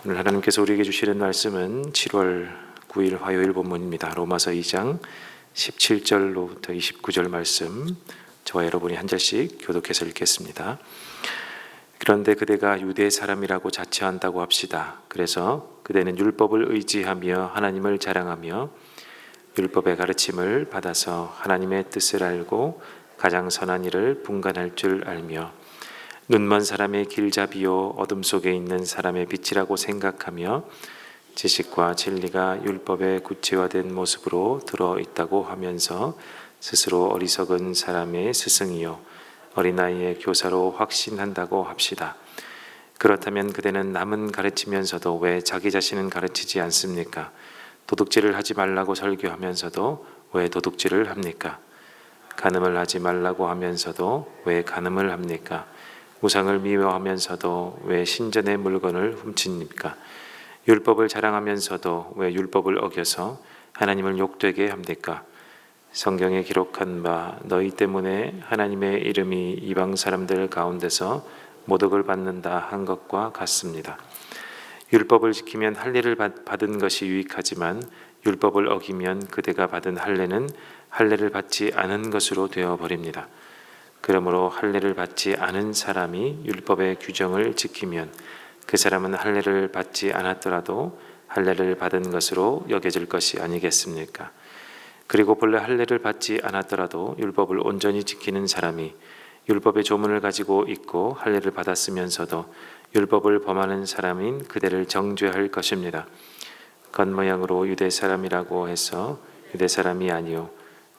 오늘 하나님께서 우리에게 주시는 말씀은 7월 9일 화요일 본문입니다. 로마서 2장 17절로부터 29절 말씀, 저와 여러분이 한 절씩 교독해서 읽겠습니다. 그런데 그대가 유대 사람이라고 자처한다고 합시다. 그래서 그대는 율법을 의지하며 하나님을 자랑하며 율법의 가르침을 받아서 하나님의 뜻을 알고 가장 선한 일을 분간할 줄 알며 눈먼 사람의 길잡이요 어둠 속에 있는 사람의 빛이라고 생각하며 지식과 진리가 율법의 구체화된 모습으로 들어있다고 하면서 스스로 어리석은 사람의 스승이요 어린아이의 교사로 확신한다고 합시다. 그렇다면 그대는 남은 가르치면서도 왜 자기 자신은 가르치지 않습니까? 도둑질을 하지 말라고 설교하면서도 왜 도둑질을 합니까? 간음을 하지 말라고 하면서도 왜 간음을 합니까? 우상을 미워하면서도 왜 신전의 물건을 훔칩니까? 율법을 자랑하면서도 왜 율법을 어겨서 하나님을 욕되게 합니까? 성경에 기록한 바 너희 때문에 하나님의 이름이 이방 사람들 가운데서 모독을 받는다 한 것과 같습니다. 율법을 지키면 할례를 받은 것이 유익하지만 율법을 어기면 그대가 받은 할례는 할례를 받지 않은 것으로 되어버립니다. 그러므로 할례를 받지 않은 사람이 율법의 규정을 지키면 그 사람은 할례를 받지 않았더라도 할례를 받은 것으로 여겨질 것이 아니겠습니까? 그리고 본래 할례를 받지 않았더라도 율법을 온전히 지키는 사람이 율법의 조문을 가지고 있고 할례를 받았으면서도 율법을 범하는 사람인 그대를 정죄할 것입니다. 겉모양으로 유대 사람이라고 해서 유대 사람이 아니요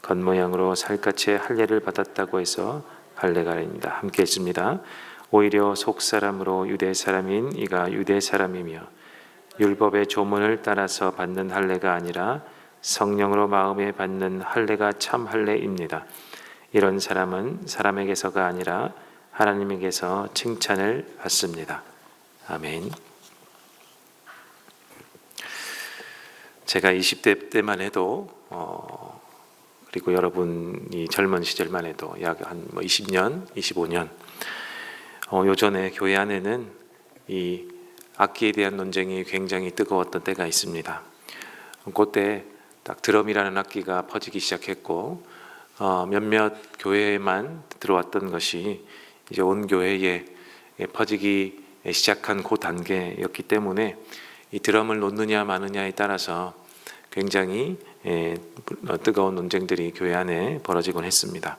겉모양으로 살갗에 할례를 받았다고 해서 할례가 아닙니다. 함께 읽습니다. 오히려 속사람으로 유대 사람인 이가 유대 사람이며 율법의 조문을 따라서 받는 할례가 아니라 성령으로 마음에 받는 할례가 참 할례입니다. 이런 사람은 사람에게서가 아니라 하나님에게서 칭찬을 받습니다. 아멘. 제가 20대 때만 해도 그리고 여러분이 젊은 시절만 해도 약 한 20년, 25년 요전에 교회 안에는 이 악기에 대한 논쟁이 굉장히 뜨거웠던 때가 있습니다. 그때 딱 드럼이라는 악기가 퍼지기 시작했고 몇몇 교회에만 들어왔던 것이 이제 온 교회에 퍼지기 시작한 그 단계였기 때문에 이 드럼을 놓느냐 마느냐에 따라서 굉장히 뜨거운 논쟁들이 교회 안에 벌어지곤 했습니다.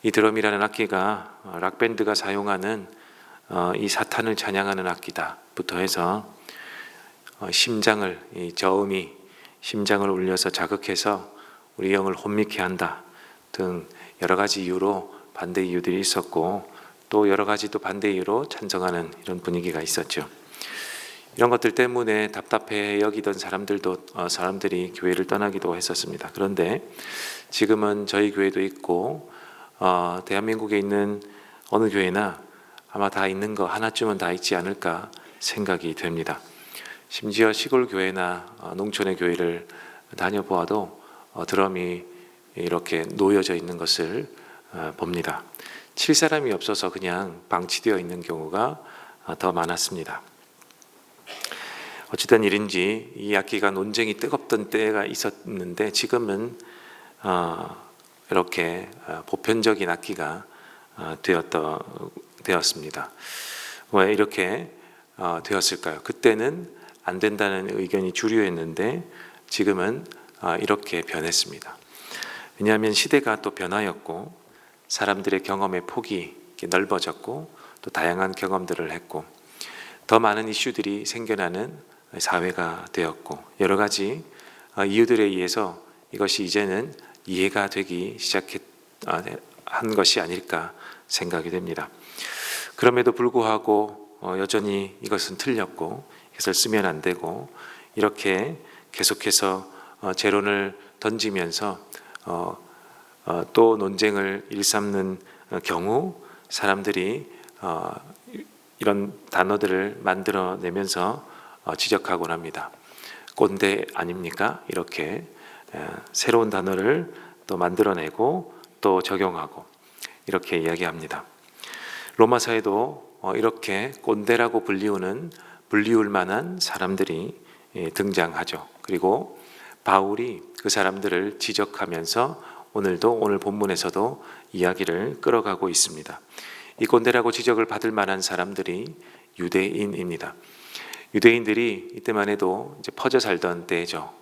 이 드럼이라는 악기가 락밴드가 사용하는 이 사탄을 찬양하는 악기다부터 해서 심장을 이 저음이 심장을 울려서 자극해서 우리 영을 혼미케 한다 등 여러 가지 이유로 반대 이유들이 있었고 또 여러 가지 또 반대 이유로 찬성하는 이런 분위기가 있었죠. 이런 것들 때문에 답답해 여기던 사람들이 교회를 떠나기도 했었습니다. 그런데 지금은 저희 교회도 있고 대한민국에 있는 어느 교회나 아마 다 있는 거 하나쯤은 다 있지 않을까 생각이 됩니다. 심지어 시골 교회나 농촌의 교회를 다녀보아도 드럼이 이렇게 놓여져 있는 것을 봅니다. 칠 사람이 없어서 그냥 방치되어 있는 경우가 더 많았습니다. 어찌된 일인지 이 악기가 논쟁이 뜨겁던 때가 있었는데 지금은 이렇게 보편적인 악기가 되었습니다. 왜 이렇게 되었을까요? 그때는 안 된다는 의견이 주류였는데 지금은 이렇게 변했습니다. 왜냐하면 시대가 또 변화였고 사람들의 경험의 폭이 넓어졌고 또 다양한 경험들을 했고 더 많은 이슈들이 생겨나는 사회가 되었고 여러 가지 이유들에 의해서 이것이 이제는 이해가 되기 시작한 것이 아닐까 생각이 됩니다. 그럼에도 불구하고 여전히 이것은 틀렸고 이것을 쓰면 안 되고 이렇게 계속해서 재론을 던지면서 또 논쟁을 일삼는 경우 사람들이 이런 단어들을 만들어내면서 지적하곤 합니다. 꼰대 아닙니까? 이렇게 새로운 단어를 또 만들어내고 또 적용하고 이렇게 이야기합니다. 로마서에도 이렇게 꼰대라고 불리우는 불리울 만한 사람들이 등장하죠. 그리고 바울이 그 사람들을 지적하면서 오늘 본문에서도 이야기를 끌어가고 있습니다. 이 꼰대라고 지적을 받을 만한 사람들이 유대인입니다. 유대인들이 이때만 해도 이제 퍼져 살던 때죠.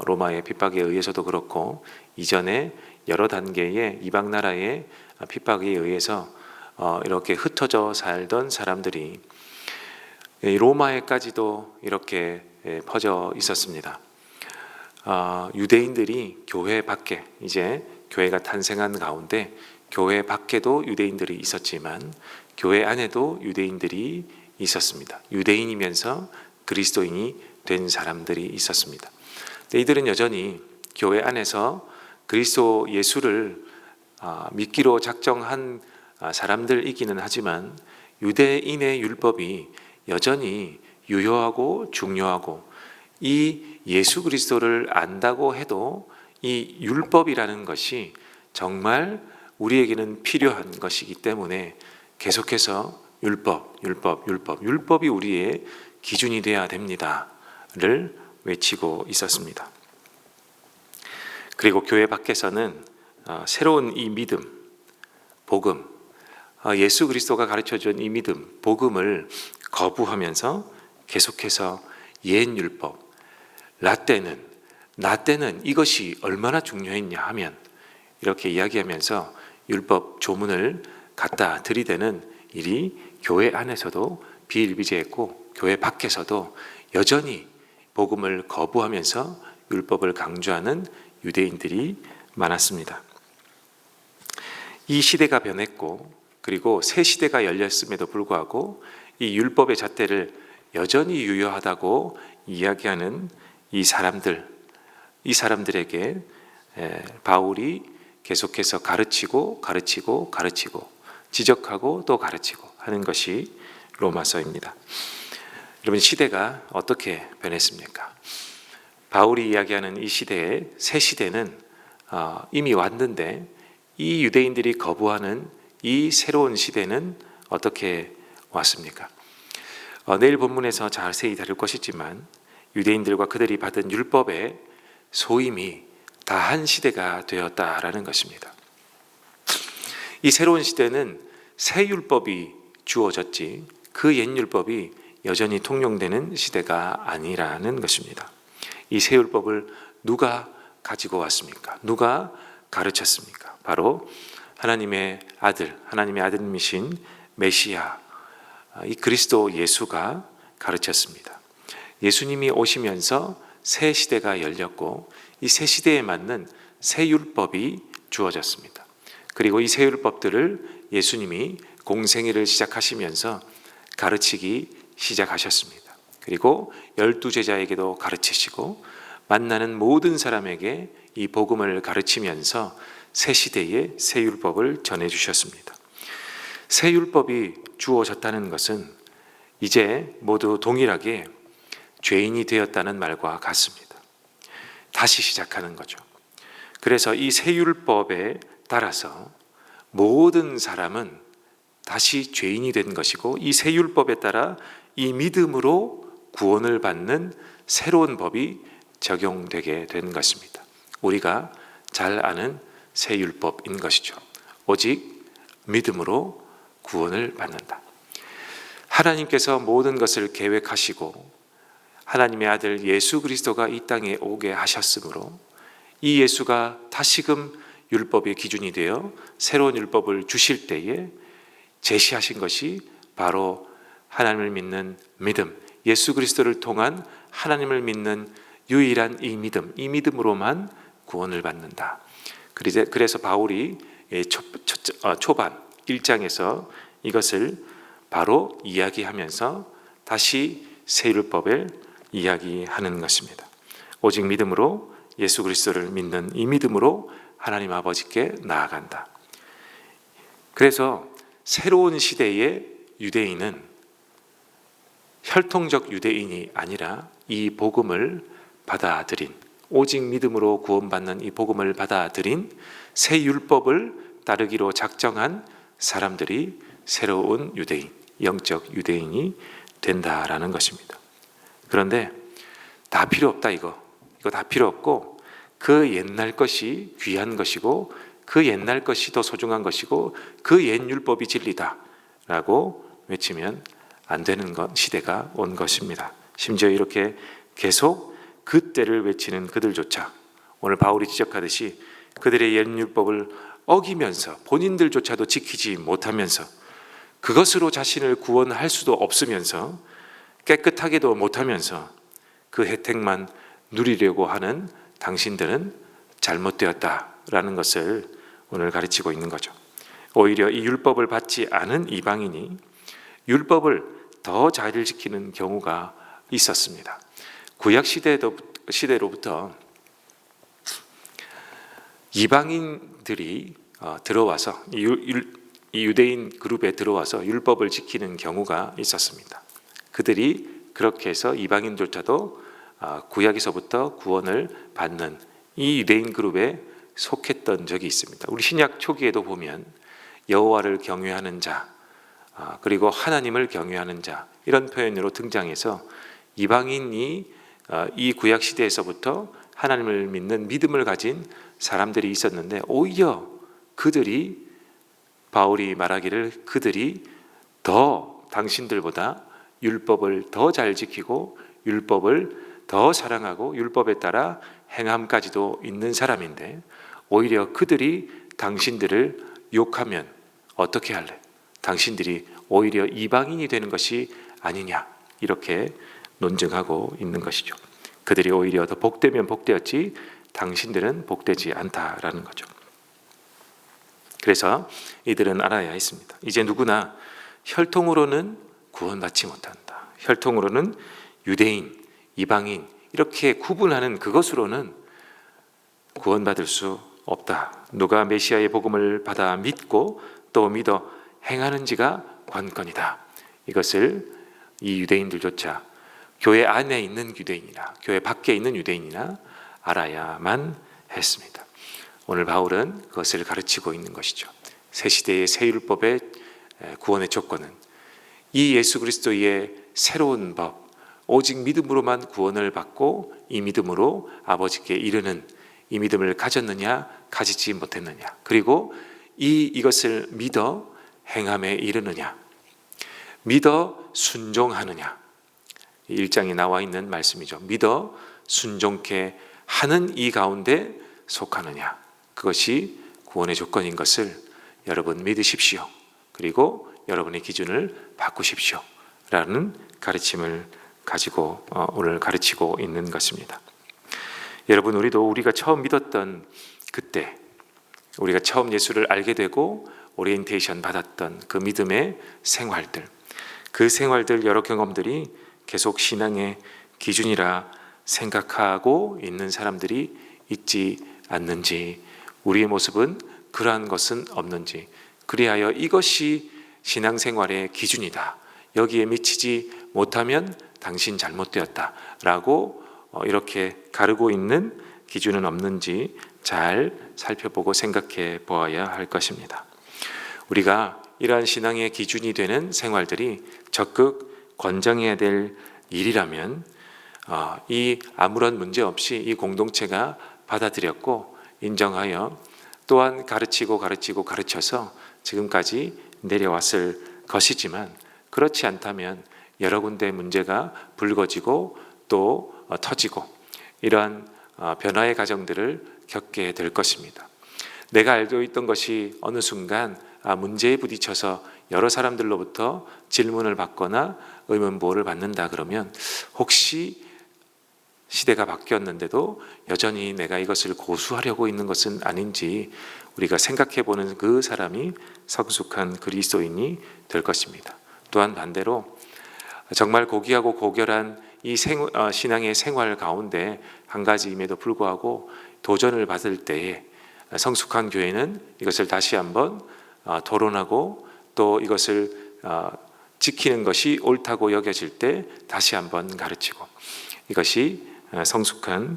로마의 핍박에 의해서도 그렇고 이전에 여러 단계의 이방 나라의 핍박에 의해서 이렇게 흩어져 살던 사람들이 로마에까지도 이렇게 퍼져 있었습니다. 유대인들이 교회 밖에, 이제 교회가 탄생한 가운데 교회 밖에도 유대인들이 있었지만 교회 안에도 유대인들이 있었습니다. 유대인이면서 그리스도인이 된 사람들이 있었습니다. 근데 이들은 여전히 교회 안에서 그리스도 예수를 믿기로 작정한 사람들이기는 하지만 유대인의 율법이 여전히 유효하고 중요하고 이 예수 그리스도를 안다고 해도 이 율법이라는 것이 정말 우리에게는 필요한 것이기 때문에 계속해서 율법이 우리의 기준이 되어야 됩니다를 외치고 있었습니다. 그리고 교회 밖에서는 새로운 이 믿음, 복음, 예수 그리스도가 가르쳐준 이 믿음, 복음을 거부하면서 계속해서 옛 율법, 나 때는 이것이 얼마나 중요했냐 하면 이렇게 이야기하면서 율법 조문을 갖다 들이대는 일이 교회 안에서도 비일비재했고 교회 밖에서도 여전히 복음을 거부하면서 율법을 강조하는 유대인들이 많았습니다. 이 시대가 변했고 그리고 새 시대가 열렸음에도 불구하고 이 율법의 잣대를 여전히 유효하다고 이야기하는 이 사람들에게 바울이 계속해서 가르치고 지적하고 또 가르치고 하는 것이 로마서입니다. 여러분, 시대가 어떻게 변했습니까? 바울이 이야기하는 이 시대의 새 시대는 이미 왔는데 이 유대인들이 거부하는 이 새로운 시대는 어떻게 왔습니까? 내일 본문에서 자세히 다룰 것이지만 유대인들과 그들이 받은 율법의 소임이 다한 시대가 되었다라는 것입니다. 이 새로운 시대는 새 율법이 주어졌지 그 옛 율법이 여전히 통용되는 시대가 아니라는 것입니다. 이 새 율법을 누가 가지고 왔습니까? 누가 가르쳤습니까? 바로 하나님의 아들님이신 메시아, 이 그리스도 예수가 가르쳤습니다. 예수님이 오시면서 새 시대가 열렸고 이 새 시대에 맞는 새 율법이 주어졌습니다. 그리고 이 새 율법들을 예수님이 공생애를 시작하시면서 가르치기 시작하셨습니다. 그리고 12제자에게도 가르치시고 만나는 모든 사람에게 이 복음을 가르치면서 새 시대의 새 율법을 전해주셨습니다. 새 율법이 주어졌다는 것은 이제 모두 동일하게 죄인이 되었다는 말과 같습니다. 다시 시작하는 거죠. 그래서 이 새 율법에 따라서 모든 사람은 다시 죄인이 된 것이고 이 새 율법에 따라 이 믿음으로 구원을 받는 새로운 법이 적용되게 된 것입니다. 우리가 잘 아는 새 율법인 것이죠. 오직 믿음으로 구원을 받는다. 하나님께서 모든 것을 계획하시고 하나님의 아들 예수 그리스도가 이 땅에 오게 하셨으므로 이 예수가 다시금 율법의 기준이 되어 새로운 율법을 주실 때에 제시하신 것이 바로 하나님을 믿는 믿음, 예수 그리스도를 통한 하나님을 믿는 유일한 이 믿음으로만 구원을 받는다. 그래서 바울이 초반 1장에서 이것을 바로 이야기하면서 다시 새 율법을 이야기하는 것입니다. 오직 믿음으로 예수 그리스도를 믿는 이 믿음으로 하나님 아버지께 나아간다. 그래서 새로운 시대의 유대인은 혈통적 유대인이 아니라 이 복음을 받아들인, 오직 믿음으로 구원받는 이 복음을 받아들인 새 율법을 따르기로 작정한 사람들이 새로운 유대인, 영적 유대인이 된다라는 것입니다. 그런데 다 필요 없다 이거 다 필요 없고 그 옛날 것이 귀한 것이고 그 옛날 것이 더 소중한 것이고 그 옛 율법이 진리다라고 외치면 안 되는 시대가 온 것입니다. 심지어 이렇게 계속 그때를 외치는 그들조차 오늘 바울이 지적하듯이 그들의 옛 율법을 어기면서 본인들조차도 지키지 못하면서 그것으로 자신을 구원할 수도 없으면서 깨끗하게도 못하면서 그 혜택만 누리려고 하는 당신들은 잘못되었다라는 것을 오늘 가르치고 있는 거죠. 오히려 이 율법을 받지 않은 이방인이 율법을 더 잘 지키는 경우가 있었습니다. 구약 시대로부터 이방인들이 들어와서 이 유대인 그룹에 들어와서 율법을 지키는 경우가 있었습니다. 그들이 그렇게 해서 이방인조차도 구약에서부터 구원을 받는 이 유대인 그룹에 속했던 적이 있습니다. 우리 신약 초기에도 보면 여호와를 경외하는 자 그리고 하나님을 경외하는 자 이런 표현으로 등장해서 이방인이 이 구약 시대에서부터 하나님을 믿는 믿음을 가진 사람들이 있었는데 오히려 그들이 바울이 말하기를 그들이 더 당신들보다 율법을 더 잘 지키고 율법을 더 사랑하고 율법에 따라 행함까지도 있는 사람인데 오히려 그들이 당신들을 욕하면 어떻게 할래? 당신들이 오히려 이방인이 되는 것이 아니냐 이렇게 논증하고 있는 것이죠. 그들이 오히려 더 복되면 복되었지 당신들은 복되지 않다라는 거죠. 그래서 이들은 알아야 했습니다. 이제 누구나 혈통으로는 구원받지 못한다. 혈통으로는 유대인, 이방인 이렇게 구분하는 그것으로는 구원받을 수 없다. 누가 메시아의 복음을 받아 믿고 또 믿어 행하는지가 관건이다. 이것을 이 유대인들조차 교회 안에 있는 유대인이나 교회 밖에 있는 유대인이나 알아야만 했습니다. 오늘 바울은 그것을 가르치고 있는 것이죠. 새 시대의 새 율법의 구원의 조건은 이 예수 그리스도의 새로운 법, 오직 믿음으로만 구원을 받고 이 믿음으로 아버지께 이르는 이 믿음을 가졌느냐 가지지 못했느냐 그리고 이것을 믿어 행함에 이르느냐 믿어 순종하느냐 1장에 나와 있는 말씀이죠. 믿어 순종케 하는 이 가운데 속하느냐 그것이 구원의 조건인 것을 여러분 믿으십시오. 그리고 여러분의 기준을 바꾸십시오 라는 가르침을 가지고 오늘 가르치고 있는 것입니다. 여러분 우리가 처음 믿었던 그때 우리가 처음 예수를 알게 되고 오리엔테이션 받았던 그 믿음의 생활들 그 생활들 여러 경험들이 계속 신앙의 기준이라 생각하고 있는 사람들이 있지 않는지 우리의 모습은 그러한 것은 없는지 그리하여 이것이 신앙생활의 기준이다. 여기에 미치지 못하면 당신 잘못되었다 라고 이렇게 가르고 있는 기준은 없는지 잘 살펴보고 생각해 보아야 할 것입니다. 우리가 이러한 신앙의 기준이 되는 생활들이 적극 권장해야 될 일이라면 이 아무런 문제 없이 이 공동체가 받아들였고 인정하여 또한 가르쳐서 지금까지 내려왔을 것이지만 그렇지 않다면 여러 군데 문제가 불거지고 또 터지고 이러한 변화의 과정들을 겪게 될 것입니다. 내가 알고 있던 것이 어느 순간 문제에 부딪혀서 여러 사람들로부터 질문을 받거나 의문보호를 받는다 그러면 혹시 시대가 바뀌었는데도 여전히 내가 이것을 고수하려고 있는 것은 아닌지 우리가 생각해보는 그 사람이 성숙한 그리스도인이 될 것입니다. 또한 반대로 정말 고귀하고 고결한 이 신앙의 생활 가운데 한 가지임에도 불구하고 도전을 받을 때에 성숙한 교회는 이것을 다시 한번 토론하고 또 이것을 지키는 것이 옳다고 여겨질 때 다시 한번 가르치고 이것이 성숙한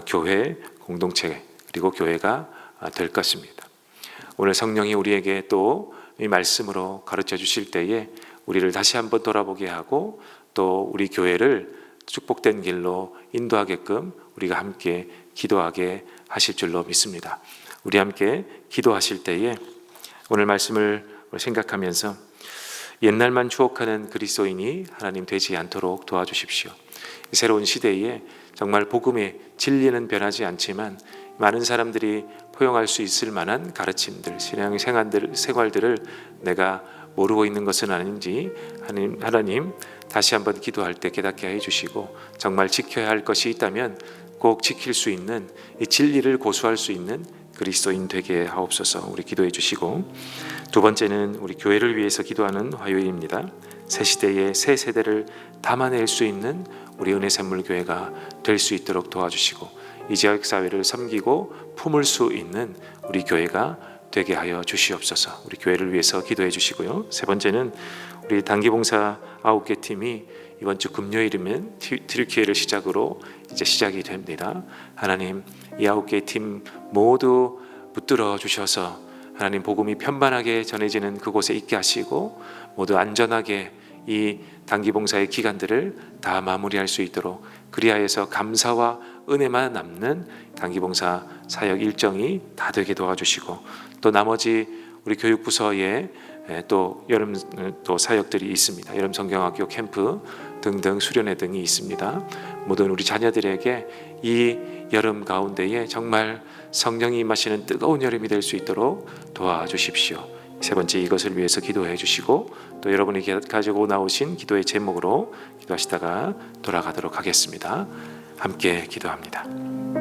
교회 공동체 그리고 교회가 될 것입니다. 오늘 성령이 우리에게 또 이 말씀으로 가르쳐 주실 때에 우리를 다시 한번 돌아보게 하고 또 우리 교회를 축복된 길로 인도하게끔 우리가 함께 기도하게 하실 줄로 믿습니다. 우리 함께 기도하실 때에 오늘 말씀을 생각하면서 옛날만 추억하는 그리스도인이 하나님 되지 않도록 도와주십시오. 새로운 시대에 정말 복음의 진리는 변하지 않지만 많은 사람들이 포용할 수 있을 만한 가르침들, 신앙의 생활들을 내가 모르고 있는 것은 아닌지 하나님 다시 한번 기도할 때 깨닫게 해주시고, 정말 지켜야 할 것이 있다면 꼭 지킬 수 있는, 이 진리를 고수할 수 있는 그리스도인 되게 하옵소서. 우리 기도해 주시고, 두 번째는 우리 교회를 위해서 기도하는 화요일입니다. 새 시대의 새 세대를 담아낼 수 있는 우리 은혜샘물교회가 될 수 있도록 도와주시고, 이 지역 사회를 섬기고 품을 수 있는 우리 교회가 되게 하여 주시옵소서. 우리 교회를 위해서 기도해 주시고요. 세 번째는 우리 단기봉사 9개 팀이 이번 주 금요일이면 튀르키예를 시작으로 이제 시작이 됩니다. 하나님, 이 9개 팀 모두 붙들어 주셔서 하나님 복음이 편만하게 전해지는 그곳에 있게 하시고, 모두 안전하게 이 단기봉사의 기간들을 다 마무리할 수 있도록, 그리하여서 감사와 은혜만 남는 단기봉사 사역 일정이 다 되게 도와주시고, 또 나머지 우리 교육부서에 또 여름 또 사역들이 있습니다. 여름 성경학교 캠프 등등 수련회 등이 있습니다. 모든 우리 자녀들에게 이 여름 가운데에 정말 성령이 임하시는 뜨거운 여름이 될 수 있도록 도와주십시오. 세 번째, 이것을 위해서 기도해 주시고, 또 여러분이 가지고 나오신 기도의 제목으로 기도하시다가 돌아가도록 하겠습니다. 함께 기도합니다.